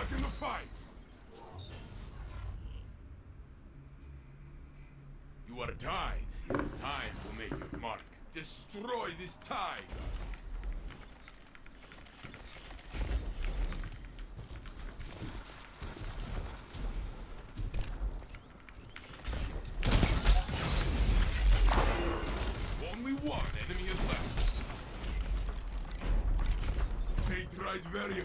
back in the fight! You are dying. It is time to make your mark. Destroy this tide! Only one enemy is left. They tried very